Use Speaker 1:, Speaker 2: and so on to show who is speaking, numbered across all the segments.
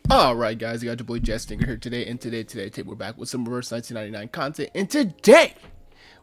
Speaker 1: Alright guys, you got your boy Stingren here today, and today we're back with some reverse 1999 content, and today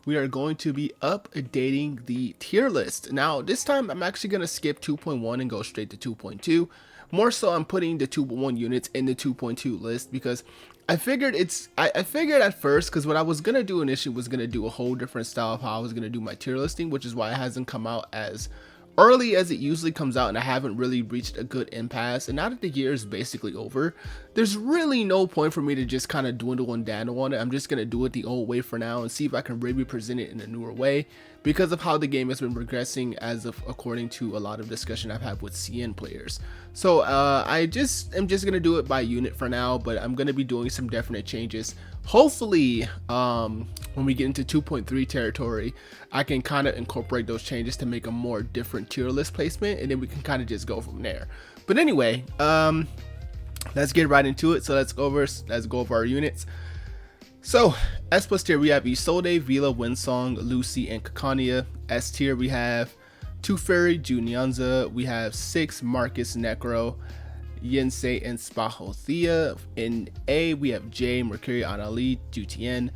Speaker 1: we are going to be updating the tier list. Now this time I'm actually going to skip 2.1 and go straight to 2.2. More so I'm putting the 2.1 units in the 2.2 list because I figured I figured at first, because what I was going to do initially was going to do a whole different style of how I was going to do my tier listing, which is why it hasn't come out as early as it usually comes out, and I haven't really reached a good impasse. And now that the year is basically over, there's really no point for me to just kind of dwindle and dandle on it. I'm just gonna do it the old way for now and see if I can really present it in a newer way, because of how the game has been progressing as of according to a lot of discussion I've had with CN players. So I'm just gonna do it by unit for now, but I'm gonna be doing some definite changes. Hopefully when we get into 2.3 territory, I can kind of incorporate those changes to make a more different tier list placement, and then we can kind of just go from there. But anyway, let's get right into it. So let's go over our units. So S plus tier we have Isolde, Vila, Windsong, Lucy, and Kakania. S tier we have Teferi, Junyanza. We have 6 Marcus, Necro, Yensei, and Spahothea. In A we have Jay, Mercury, Anali, Jutien,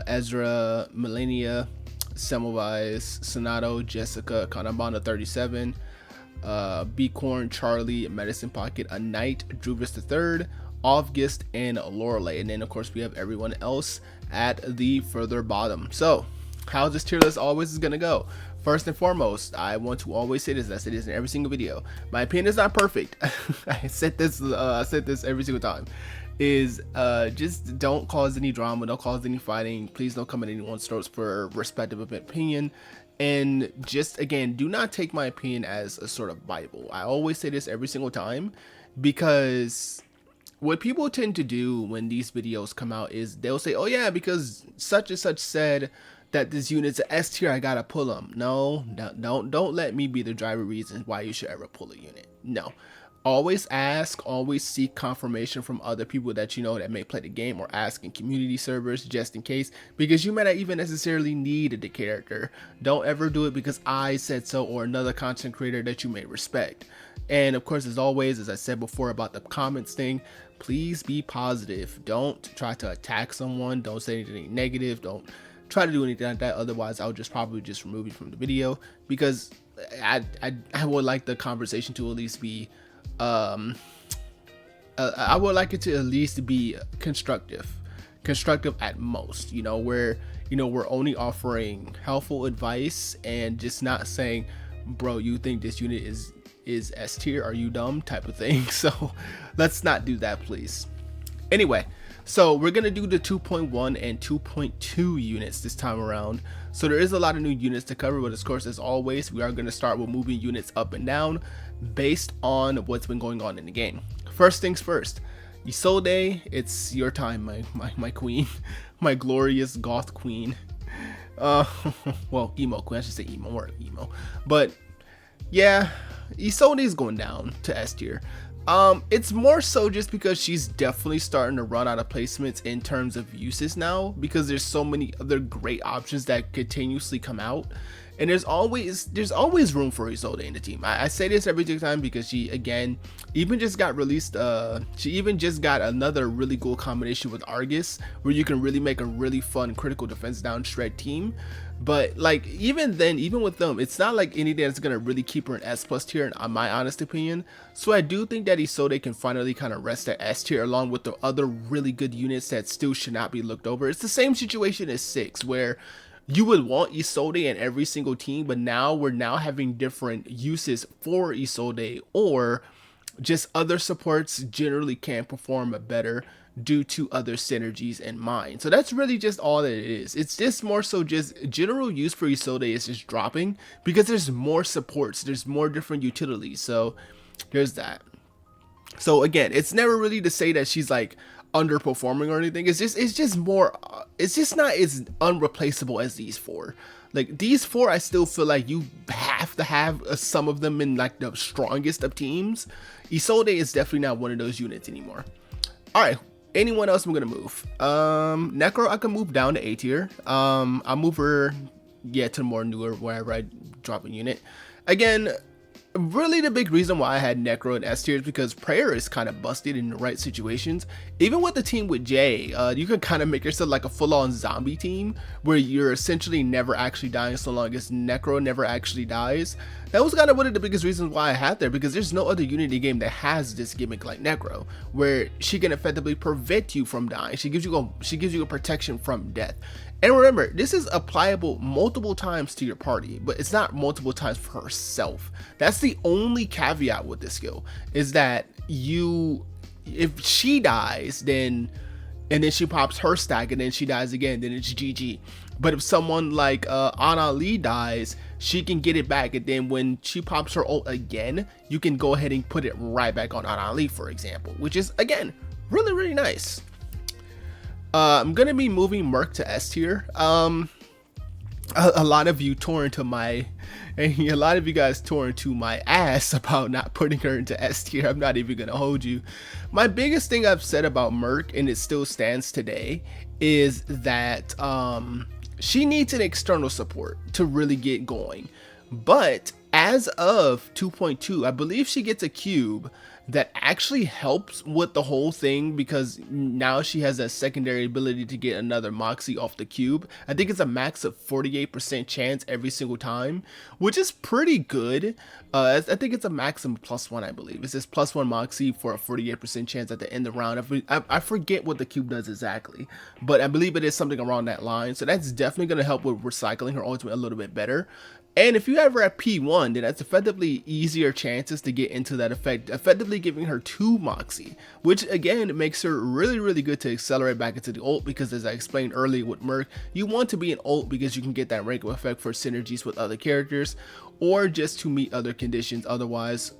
Speaker 1: Ezra, Melania, Semmelweis, Sonato, Jessica, Kanabana 37, Bicorn, Charlie, Medicine Pocket, A Knight, Druvis III, August, and Lorelei. And then of course we have everyone else at the further bottom. So how this tier list always is gonna go. First and foremost, I want to always say this. I say this in every single video. My opinion is not perfect. I said this every single time. Is just don't cause any drama, don't cause any fighting. Please don't come at anyone's throats for respective of opinion. And just again, do not take my opinion as a sort of Bible. I always say this every single time, because what people tend to do when these videos come out is they'll say, oh yeah, because such and such said that this unit's an S tier, I gotta pull them. No, don't let me be the driver reason why you should ever pull a unit. No, always ask, always seek confirmation from other people that you know that may play the game, or ask in community servers just in case, because you may not even necessarily need the character. Don't ever do it because I said so, or another content creator that you may respect. And of course, as always, as I said before about the comments thing, please be positive. Don't try to attack someone. Don't say anything negative. Don't try to do anything like that. Otherwise, I'll just probably just remove you from the video, because I would like the conversation to at least be I would like it to at least be constructive at most, you know, where we're only offering helpful advice and just not saying, bro, you think this unit is S tier, are you dumb, type of thing. So let's not do that, please. Anyway, so we're gonna do the 2.1 and 2.2 units this time around. So there is a lot of new units to cover, but of course, as always, we are gonna start with moving units up and down based on what's been going on in the game. First things first, Isolde, it's your time, my queen, my glorious goth queen. Well, emo queen, I should say emo, or emo. But yeah, Isolde is going down to S tier. It's more so just because she's definitely starting to run out of placements in terms of uses now, because there's so many other great options that continuously come out, and there's always room for Isolde in the team. I say this every single time because she again even just got released. She even just got another really cool combination with Argus, where you can really make a really fun critical defense down shred team. But like even then, even with them, it's not like anything that's gonna really keep her an S plus tier, in my honest opinion. So I do think that Isolde can finally kind of rest at S tier, along with the other really good units that still should not be looked over. It's the same situation as 6, where you would want Isolde in every single team, but now we're having different uses for Isolde, or just other supports generally can perform better due to other synergies in mind. So that's really just all that it is. It's just more so just general use for Isolde is just dropping because there's more supports, there's more different utilities. So there's that. So again, it's never really to say that she's like underperforming or anything. It's just more, it's just not as unreplaceable as these 4. Like these 4, I still feel like you have to have some of them in like the strongest of teams. Isolde is definitely not one of those units anymore. All right, anyone else I'm gonna move? Necro, I can move down to A tier. I'll move her to more newer, wherever I drop a unit. Again, really the big reason why I had Necro and S tier is because prayer is kind of busted in the right situations. Even with the team with Jay, you can kind of make yourself like a full-on zombie team where you're essentially never actually dying so long as Necro never actually dies. That was kind of one of the biggest reasons why I had there, because there's no other Unity game that has this gimmick like Necro, where she can effectively prevent you from dying. She gives you a protection from death. And remember, this is applicable multiple times to your party, but it's not multiple times for herself. That's the only caveat with this skill, is that if she dies, and then she pops her stack and then she dies again, then it's GG. But if someone like Ana Lee dies, she can get it back, and then when she pops her ult again, you can go ahead and put it right back on Ana Lee, for example, which is, again, really, really nice. I'm gonna be moving Merc to S tier. A lot of you tore into my, and a lot of you guys tore into my ass about not putting her into S tier. I'm not even gonna hold you. My biggest thing I've said about Merc, and it still stands today, is that she needs an external support to really get going. But as of 2.2, I believe she gets a cube that actually helps with the whole thing, because now she has a secondary ability to get another Moxie off the cube. I think it's a max of 48% chance every single time, which is pretty good. I think it's a maximum +1, I believe. It says +1 Moxie for a 48% chance at the end of the round. I forget what the cube does exactly, but I believe it is something around that line. So that's definitely going to help with recycling her ultimate a little bit better. And if you have her at P1, then that's effectively easier chances to get into that effect, effectively giving her 2 Moxie, which again makes her really, really good to accelerate back into the ult, because as I explained earlier with Merc, you want to be an ult because you can get that rank up effect for synergies with other characters, or just to meet other conditions. Otherwise,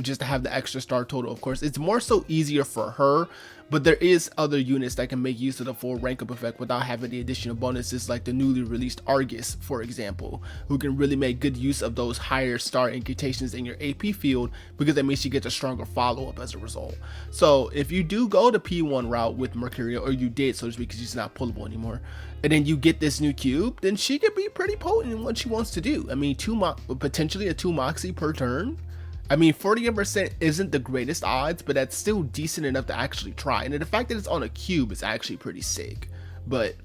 Speaker 1: just to have the extra star total, of course. It's more so easier for her, but there is other units that can make use of the full rank up effect without having the additional bonuses, like the newly released Argus, for example, who can really make good use of those higher star incantations in your AP field, because that means she gets a stronger follow-up as a result. So if you do go the P1 route with Mercurial, or you did, so to speak, because she's not pullable anymore, and then you get this new cube, then she could be pretty potent in what she wants to do. I mean, potentially a 2 Moxie per turn. I mean, 48% isn't the greatest odds, but that's still decent enough to actually try. And the fact that it's on a cube is actually pretty sick. But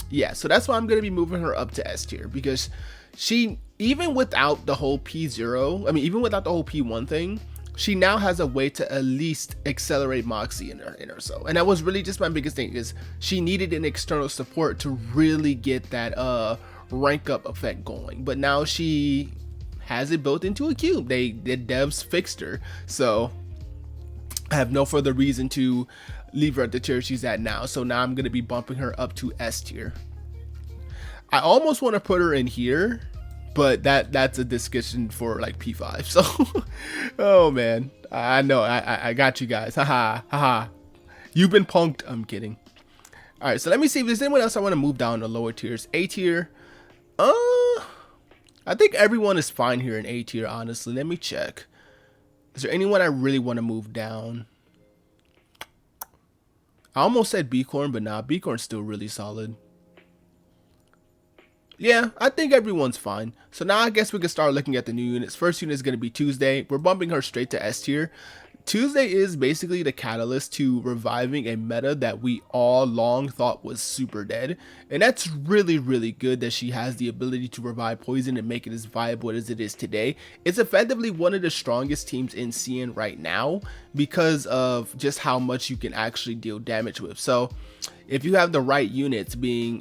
Speaker 1: yeah, so that's why I'm going to be moving her up to S tier, because she, even without the whole P0, I mean, even without the whole P1 thing, she now has a way to at least accelerate Moxie in her so. And that was really just my biggest thing, is she needed an external support to really get that rank up effect going. But now she has it built into a cube. The devs fixed her, so I have no further reason to leave her at the tier she's at now. So now I'm going to be bumping her up to S tier. I almost want to put her in here, but that's a discussion for like P5. So oh man, I know I got you guys. Haha. You've been punked. I'm kidding. All right, so let me see if there's anyone else I want to move down to lower tiers. A tier, I think everyone is fine here in A tier, honestly. Let me check. Is there anyone I really want to move down? I almost said B-Corn, but nah, B-Corn's still really solid. Yeah, I think everyone's fine. So now I guess we can start looking at the new units. First unit is going to be Tuesday. We're bumping her straight to S tier. Tuesday is basically the catalyst to reviving a meta that we all long thought was super dead. And that's really, really good that she has the ability to revive poison and make it as viable as it is today. It's effectively one of the strongest teams in CN right now because of just how much you can actually deal damage with. So if you have the right units, being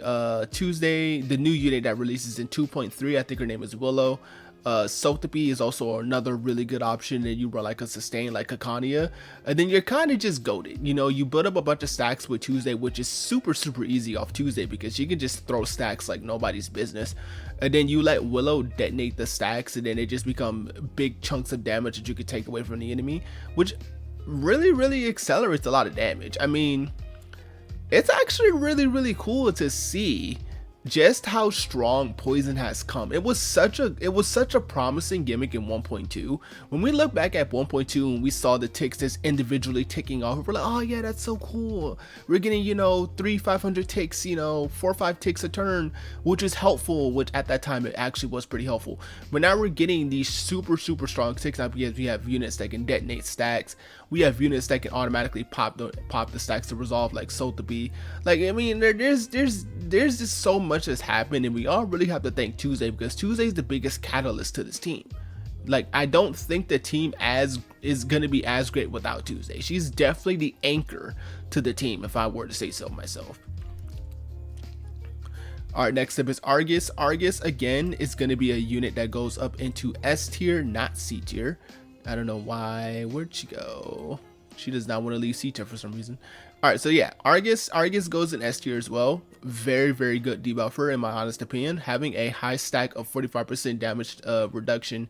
Speaker 1: Tuesday, the new unit that releases in 2.3, I think her name is Willow. Sotheby is also another really good option, and you run like a sustain like Kakania, and then you're kind of just goated. You know, you build up a bunch of stacks with Tuesday, which is super easy off Tuesday because you can just throw stacks like nobody's business, and then you let Willow detonate the stacks, and then they just become big chunks of damage that you could take away from the enemy, which really accelerates a lot of damage. I mean, it's actually really cool to see just how strong poison has come. It was such a promising gimmick in 1.2. When we look back at 1.2 and we saw the ticks just individually ticking off, we're like, oh yeah, that's so cool. We're getting, 500 ticks, 4 or 5 ticks a turn, which is helpful, which at that time it actually was pretty helpful. But now we're getting these super strong ticks now because we have units that can detonate stacks. We have units that can automatically pop the stacks to resolve, like Sotheby. Like, I mean, there's just so much that's happened, and we all really have to thank Tuesday, because Tuesday is the biggest catalyst to this team. Like, I don't think the team is gonna be as great without Tuesday. She's definitely the anchor to the team, if I were to say so myself. Alright, next up is Argus. Argus, again, is going to be a unit that goes up into S tier, not C tier. I don't know why. Where'd she go? She does not want to leave C tier for some reason. Alright, so yeah, Argus goes in S tier as well. Very good debuffer, in my honest opinion. Having a high stack of 45% damage reduction,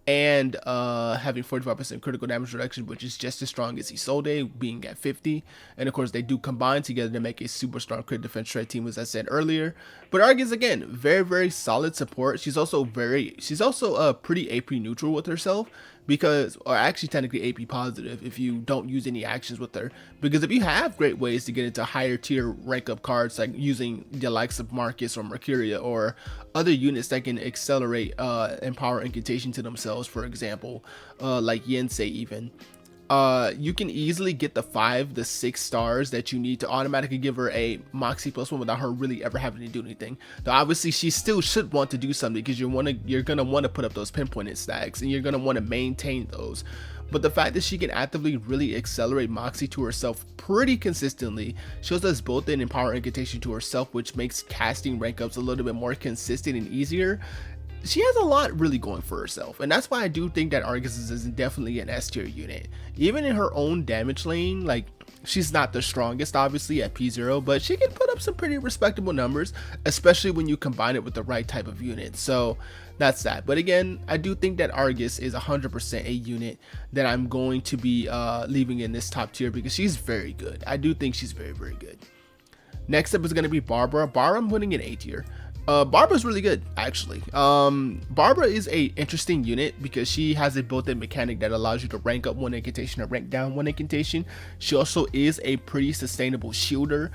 Speaker 1: and having 45% critical damage reduction, which is just as strong as Isolde being at 50. And of course, they do combine together to make a super strong crit defense threat team, as I said earlier. But Argus, again, very solid support. She's also pretty AP neutral with herself, because, or actually technically AP positive if you don't use any actions with her, because if you have great ways to get into higher tier rank up cards, like using the likes of Marcus or Mercuria or other units that can accelerate and power incantation to themselves, for example, like Yensei even, you can easily get the 5 to 6 stars that you need to automatically give her a Moxie +1 without her really ever having to do anything. Though obviously she still should want to do something, because you're gonna want to put up those pinpointed stacks, and you're gonna want to maintain those. But the fact that she can actively really accelerate Moxie to herself pretty consistently shows us built-in and power incantation to herself, which makes casting rank ups a little bit more consistent and easier. She has a lot really going for herself, and that's why I do think that Argus is definitely an S tier unit. Even in her own damage lane, like, she's not the strongest obviously at P0, but she can put up some pretty respectable numbers, especially when you combine it with the right type of unit. So that's that. But again, I do think that Argus is 100% a unit that I'm going to be leaving in this top tier, because she's very good. I do think she's very good. Next up is going to be Barbara. Barbara, I'm putting in A tier. Barbara's really good, actually. Barbara is a interesting unit because she has a built-in mechanic that allows you to rank up one incantation or rank down one incantation. She also is a pretty sustainable shielder,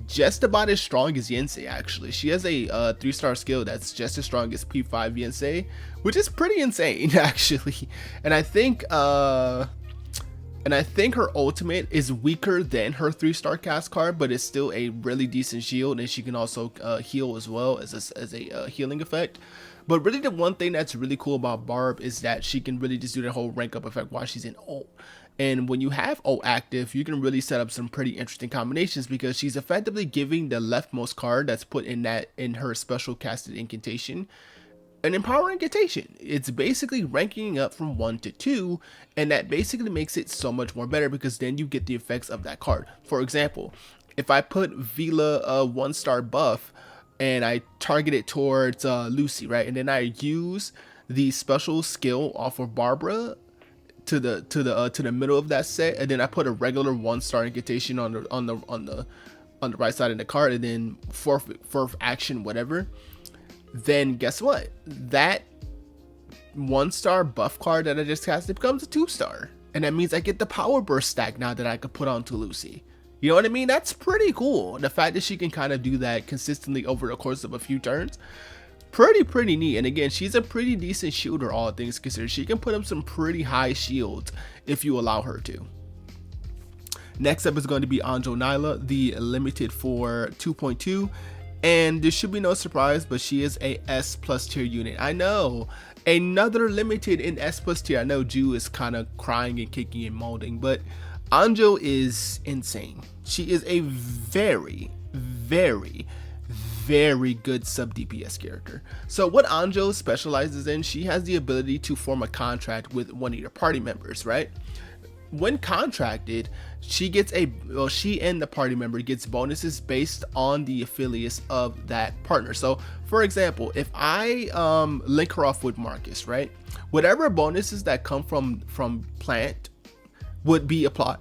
Speaker 1: just about as strong as Yensei. Actually, she has a 3-star skill that's just as strong as P5 Yensei, which is pretty insane actually. And I think her ultimate is weaker than her 3-star cast card, but it's still a really decent shield, and she can also heal as well as a healing effect. But really, the one thing that's really cool about Barb is that she can really just do the whole rank up effect while she's in ult. And when you have ult active, you can really set up some pretty interesting combinations, because she's effectively giving the leftmost card that's put in her special casted incantation an empower incantation. It's basically ranking up from 1 to 2, and that basically makes it so much more better, because then you get the effects of that card. For example, if I put Vila 1-star buff and I target it towards Lucy, right, and then I use the special skill off of Barbara to the middle of that set, and then I put a regular 1-star incantation on the right side of the card, and then fourth action whatever, then guess what? That 1-star buff card that I just casted becomes a 2-star. And that means I get the power burst stack now that I could put onto Lucy. You know what I mean? That's pretty cool. The fact that she can kind of do that consistently over the course of a few turns, pretty neat. And again, she's a pretty decent shielder, all things considered. She can put up some pretty high shields if you allow her to. Next up is going to be Anjo Nyla, the limited for 2.2. And there should be no surprise, but she is a S+ tier unit. I know, another limited in S+ tier. I know Ju is kind of crying and kicking and molding, but Anjo is insane. She is a very good sub DPS character. So what Anjo specializes in, she has the ability to form a contract with one of your party members, right? When contracted, she and the party member gets bonuses based on the affiliates of that partner. So for example, if I link her off with Marcus, right, whatever bonuses that come from Plant would be applied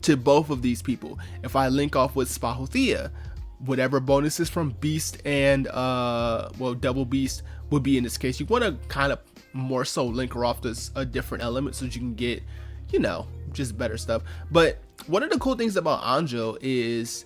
Speaker 1: to both of these people. If I link off with Spahothea, whatever bonuses from Beast and well, Double Beast would be in this case. You want to kind of more so link her off to a different element so that you can get, you know, just better stuff. But one of the cool things about Anjo is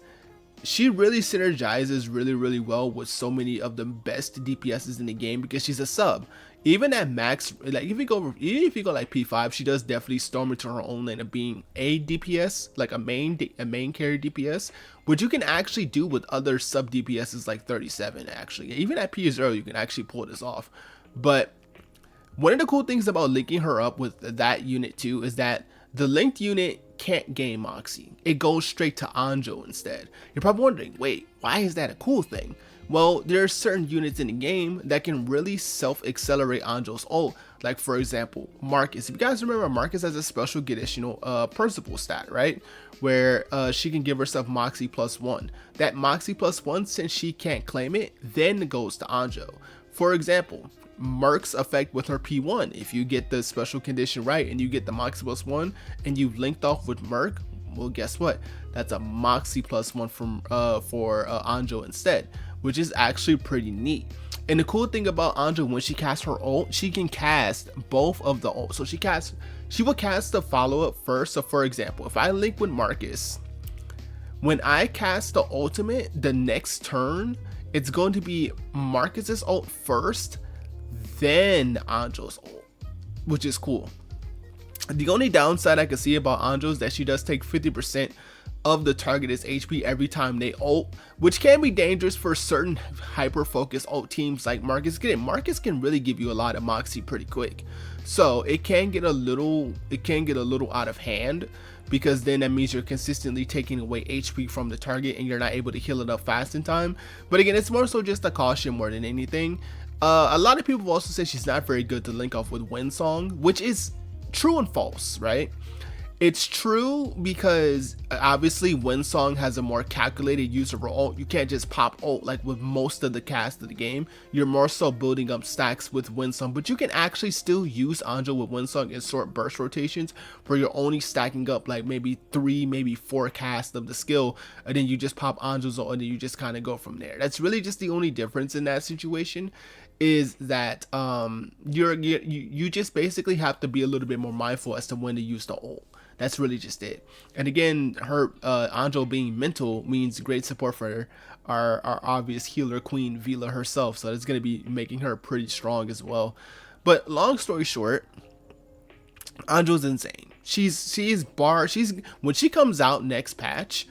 Speaker 1: she really synergizes really well with so many of the best DPSs in the game because she's a sub. Even at max, like even if you go like P5, she does definitely storm into her own lane of being a DPS, like a main carry DPS, which you can actually do with other sub DPSs like 37 actually. Even at P0 you can actually pull this off. But one of the cool things about linking her up with that unit too is that the linked unit can't gain Moxie. It goes straight to Anjo instead. You're probably wondering, wait, why is that a cool thing? Well, there are certain units in the game that can really self-accelerate Anjo's ult. Like for example, Marcus. If you guys remember, Marcus has a special additional principal stat, right? Where she can give herself Moxie +1. That Moxie +1, since she can't claim it, then goes to Anjo. For example, Merc's effect with her P1. If you get the special condition right and you get the Moxie +1 and you've linked off with Merc, well, guess what? That's a Moxie +1 from for Anjo instead, which is actually pretty neat. And the cool thing about Anjo, when she casts her ult, she can cast both of the ult. So she will cast the follow-up first. So for example, if I link with Marcus, when I cast the ultimate the next turn, it's going to be Marcus's ult first, then Anjo's ult, which is cool. The only downside I can see about Anjo is that she does take 50% of the target's HP every time they ult, which can be dangerous for certain hyper focused ult teams like Marcus. Marcus can really give you a lot of Moxie pretty quick, so it can get a little out of hand, because then that means you're consistently taking away HP from the target and you're not able to heal it up fast in time. But again, it's more so just a caution more than anything. A lot of people also say she's not very good to link off with Windsong, which is true and false, right? It's true because obviously Windsong has a more calculated use of her ult. You can't just pop ult like with most of the cast of the game. You're more so building up stacks with Windsong, but you can actually still use Anjo with Windsong in short burst rotations where you're only stacking up like maybe 3, maybe 4 casts of the skill, and then you just pop Anjo's ult and then you just kind of go from there. That's really just the only difference in that situation, is that you just basically have to be a little bit more mindful as to when to use the ult. That's really just it. And again, her Anjo being mental means great support for our obvious healer queen Vila herself, so that's going to be making her pretty strong as well. But long story short, Anjo's insane. She's when she comes out next patch,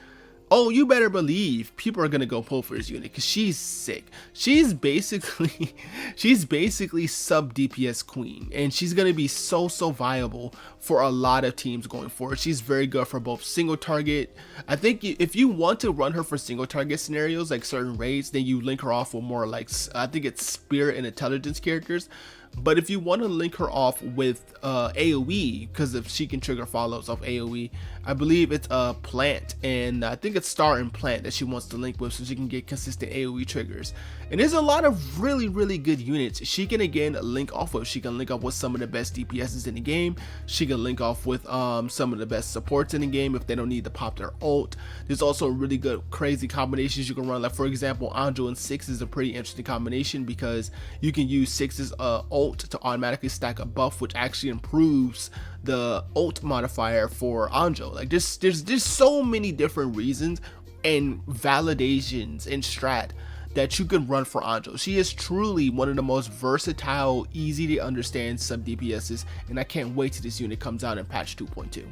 Speaker 1: oh, you better believe people are gonna go pull for this unit because she's sick. She's basically sub DPS queen, and she's gonna be so viable for a lot of teams going forward. She's very good for both single target. I think if you want to run her for single target scenarios like certain raids, then you link her off with more like, I think it's spirit and intelligence characters. But if you want to link her off with AoE, because if she can trigger follows off AoE, I believe it's a plant, and I think it's star and plant that she wants to link with so she can get consistent AoE triggers. And there's a lot of really good units she can again link off with. She can link up with some of the best DPSs in the game. She can link off with some of the best supports in the game if they don't need to pop their ult. There's also really good crazy combinations you can run. Like for example, Anjo and Six is a pretty interesting combination because you can use Six's ult to automatically stack a buff, which actually improves the ult modifier for Anjo. Like there's so many different reasons and validations and strat that you can run for Anjo. She is truly one of the most versatile, easy to understand sub DPSs, and I can't wait till this unit comes out in patch 2.2.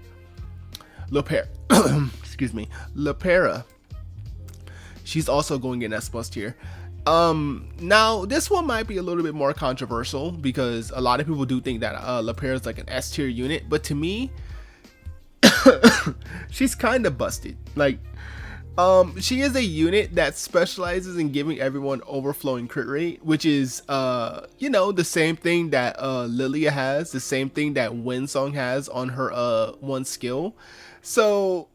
Speaker 1: Lepera, excuse me, Lepera. She's also going in S+ tier. Now this one might be a little bit more controversial because a lot of people do think that Lepera is like an S tier unit, but to me, she's kind of busted. Like, she is a unit that specializes in giving everyone overflowing crit rate, which is you know, the same thing that Lilia has, the same thing that Windsong has on her one skill. So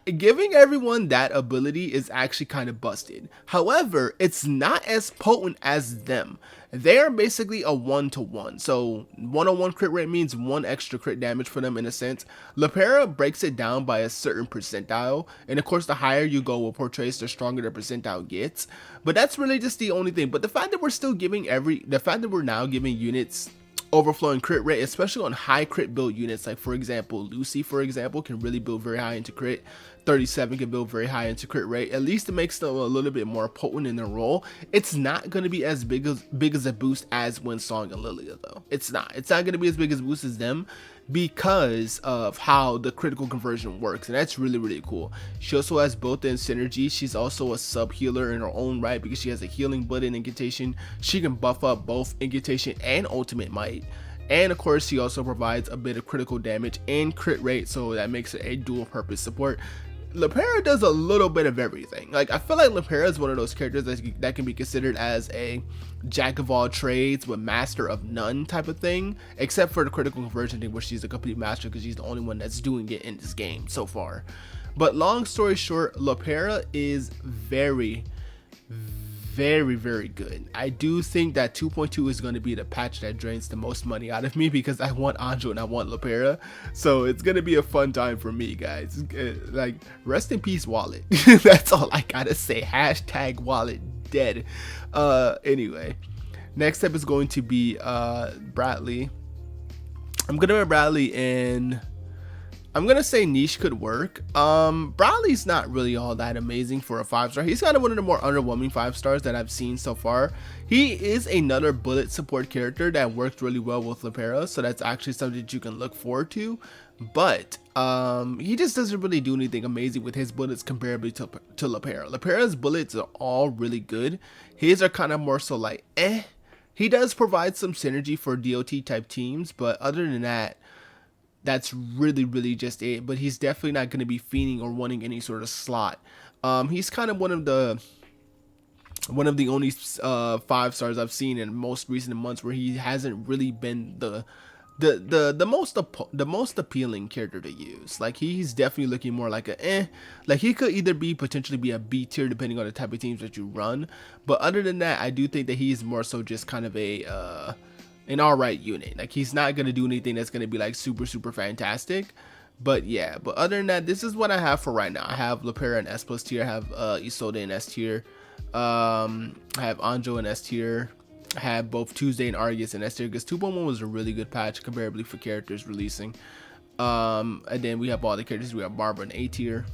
Speaker 1: Giving everyone that ability is actually kind of busted. However, it's not as potent as them. They are basically a 1-to-1. So 1-on-1 crit rate means 1 extra crit damage for them in a sense. Lepera breaks it down by a certain percentile. And of course, the higher you go with Portrace, the stronger the percentile gets. But that's really just the only thing. But the fact that we're still giving the fact that we're now giving units overflowing crit rate, especially on high crit build units, like for example Lucy for example can really build very high into crit, 37 can build very high into crit rate. At least it makes them a little bit more potent in their role. It's not going to be as big as a boost as Winsong and Lilia though. It's not going to be as big as boost as them, because of how the critical conversion works, and that's really cool. She also has built-in synergy. She's also a sub healer in her own right because she has a healing button incantation. She can buff up both incantation and ultimate might, and of course she also provides a bit of critical damage and crit rate, so that makes it a dual purpose support. Lepera does a little bit of everything. Like, I feel like Lepera is one of those characters that can be considered as a jack of all trades with master of none type of thing, except for the critical conversion thing where she's a complete master because she's the only one that's doing it in this game so far. But long story short, Lepera is very good. I do think that 2.2 is going to be the patch that drains the most money out of me because I want Anjo and I want Lepera, so it's going to be a fun time for me, guys. Like, rest in peace wallet. That's all I gotta say. Hashtag wallet dead. Anyway, next up is going to be Bradley. I'm gonna wear Bradley in, I'm gonna say niche could work. Bradley's not really all that amazing for a 5-star. He's kind of one of the more underwhelming 5-stars that I've seen so far. He is another bullet support character that works really well with Lepera, so that's actually something that you can look forward to. But he just doesn't really do anything amazing with his bullets comparably to Lepera. Lepera's bullets are all really good. His are kind of more so like eh. He does provide some synergy for DOT type teams, but other than that, that's really just it. But he's definitely not going to be fiending or wanting any sort of slot. He's kind of one of the only 5-stars I've seen in most recent months where he hasn't really been the most appealing character to use. Like, he's definitely looking more like a eh. Like, he could either potentially be a B tier depending on the type of teams that you run, but other than that, I do think that he's more so just kind of a an alright unit. Like, he's not gonna do anything that's gonna be like super fantastic. But yeah, but other than that, this is what I have for right now. I have Lepera in S+ tier, I have Isolde in S tier, I have Anjo in S tier, I have both Tuesday and Argus in S tier because 2.1 was a really good patch comparably for characters releasing. And then we have all the characters. We have Barbara in A tier,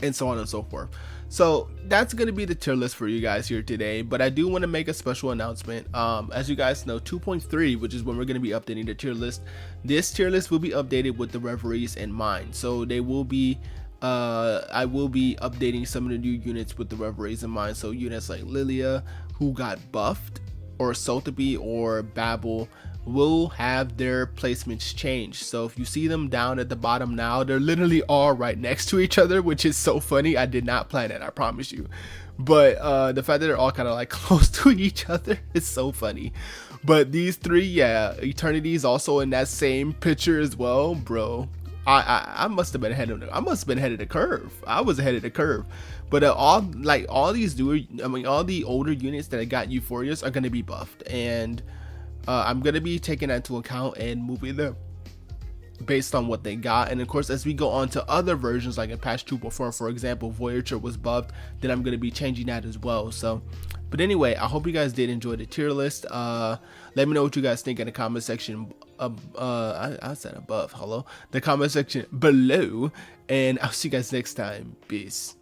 Speaker 1: and so on and so forth. So that's going to be the tier list for you guys here today, but I do want to make a special announcement. As you guys know, 2.3, which is when we're going to be updating the tier list, this tier list will be updated with the referees in mind. So they will be I will be updating some of the new units with the referees in mind. So units like Lilia, who got buffed, or Sotheby or Babel, will have their placements changed. So if you see them down at the bottom now, they're literally all right next to each other, which is so funny. I did not plan it, I promise you. But the fact that they're all kind of like close to each other is so funny. But these three, yeah, Eternity is also in that same picture as well, bro. I must have been ahead of the curve. I was ahead of the curve. But all these all the older units that I got Euphorias are gonna be buffed, and I'm gonna be taking that into account and moving them based on what they got. And of course, as we go on to other versions, like in patch 2.4, for example, Voyager was buffed, then I'm gonna be changing that as well. So, but anyway, I hope you guys did enjoy the tier list. Let me know what you guys think in the comment section. I said above, hello, the comment section below, and I'll see you guys next time. Peace.